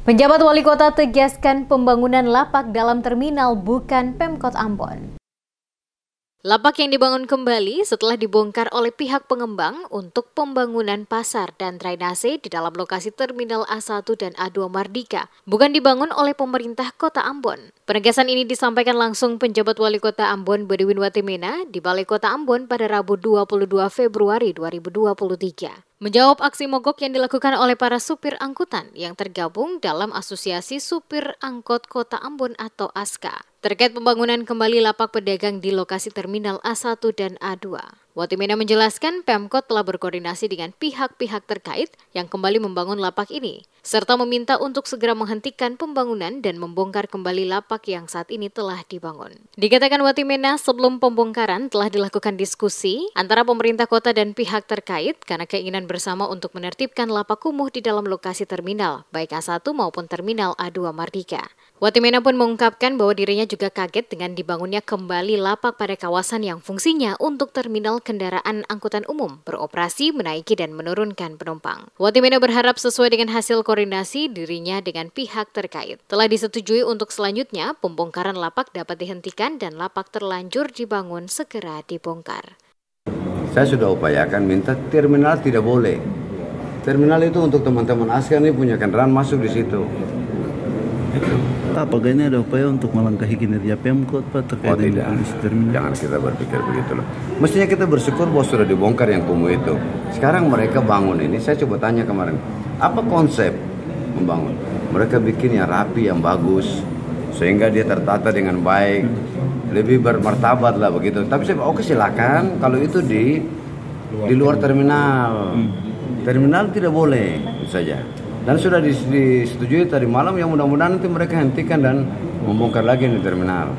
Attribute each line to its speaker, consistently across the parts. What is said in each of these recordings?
Speaker 1: Penjabat Wali Kota tegaskan pembangunan lapak dalam terminal bukan Pemkot Ambon. Lapak yang dibangun kembali setelah dibongkar oleh pihak pengembang untuk pembangunan pasar dan drainase di dalam lokasi Terminal A1 dan A2 Mardika, bukan dibangun oleh pemerintah Kota Ambon. Penegasan ini disampaikan langsung penjabat Wali Kota Ambon Bediwin Watimena di Balai Kota Ambon pada Rabu 22 Februari 2023. Menjawab aksi mogok yang dilakukan oleh para supir angkutan yang tergabung dalam Asosiasi Supir Angkot Kota Ambon atau ASKA terkait pembangunan kembali lapak pedagang di lokasi Terminal A1 dan A2. Watimena menjelaskan Pemkot telah berkoordinasi dengan pihak-pihak terkait yang kembali membangun lapak ini, serta meminta untuk segera menghentikan pembangunan dan membongkar kembali lapak yang saat ini telah dibangun. Dikatakan Watimena, sebelum pembongkaran telah dilakukan diskusi antara pemerintah kota dan pihak terkait karena keinginan bersama untuk menertibkan lapak kumuh di dalam lokasi terminal, baik A1 maupun Terminal A2 Mardika. Watimena pun mengungkapkan bahwa dirinya juga kaget dengan dibangunnya kembali lapak pada kawasan yang fungsinya untuk terminal kendaraan angkutan umum beroperasi, menaiki dan menurunkan penumpang. Watimena berharap sesuai dengan hasil koordinasi dirinya dengan pihak terkait telah disetujui untuk selanjutnya pembongkaran lapak dapat dihentikan dan lapak terlanjur dibangun segera dibongkar.
Speaker 2: Saya sudah upayakan minta terminal tidak boleh. Terminal itu untuk teman-teman ASKA ini punya kendaraan masuk di situ.
Speaker 3: Apakah ini ada upaya untuk melangkahi kinerja Pemkot Pak terkait dengan kondisi terminal?
Speaker 2: Jangan kita berpikir begitu loh. Mestinya kita bersyukur bahwa sudah dibongkar yang kumuh itu. Sekarang mereka bangun ini, saya coba tanya kemarin, apa konsep membangun? Mereka bikin yang rapi, yang bagus, sehingga dia tertata dengan baik, lebih bermartabat lah begitu. Tapi saya oke silakan kalau itu di luar terminal. Terminal tidak boleh itu saja. Dan sudah disetujui tadi malam, yang mudah-mudahan nanti mereka hentikan dan membongkar lagi di terminal.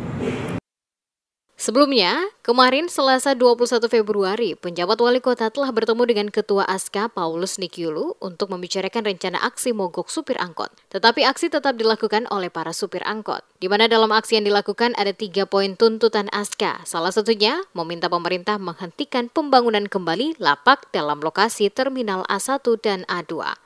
Speaker 1: Sebelumnya, kemarin Selasa 21 Februari, penjabat Wali Kota telah bertemu dengan Ketua ASKA Paulus Nikyulu untuk membicarakan rencana aksi mogok supir angkot. Tetapi aksi tetap dilakukan oleh para supir angkot, di mana dalam aksi yang dilakukan ada 3 poin tuntutan ASKA. Salah satunya, meminta pemerintah menghentikan pembangunan kembali lapak dalam lokasi Terminal A1 dan A2.